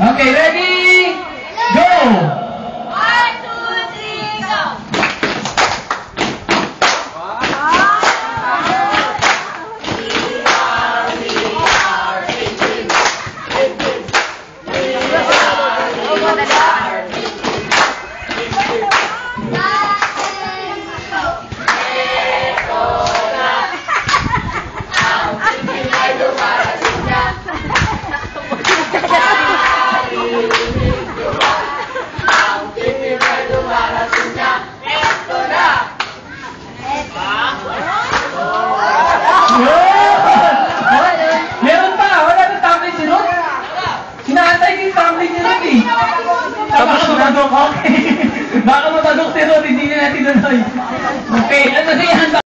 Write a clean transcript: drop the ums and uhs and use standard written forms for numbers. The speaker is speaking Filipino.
Okay, ready? Go! 1, 2, 3, go! Meron pa! Wala na tumbling si Ruth? Sinaantay ko yung tumbling ni Ruth eh. Tapos matadok, okay. Baka matadok si Ruth, hindi na natin tuloy. Okay,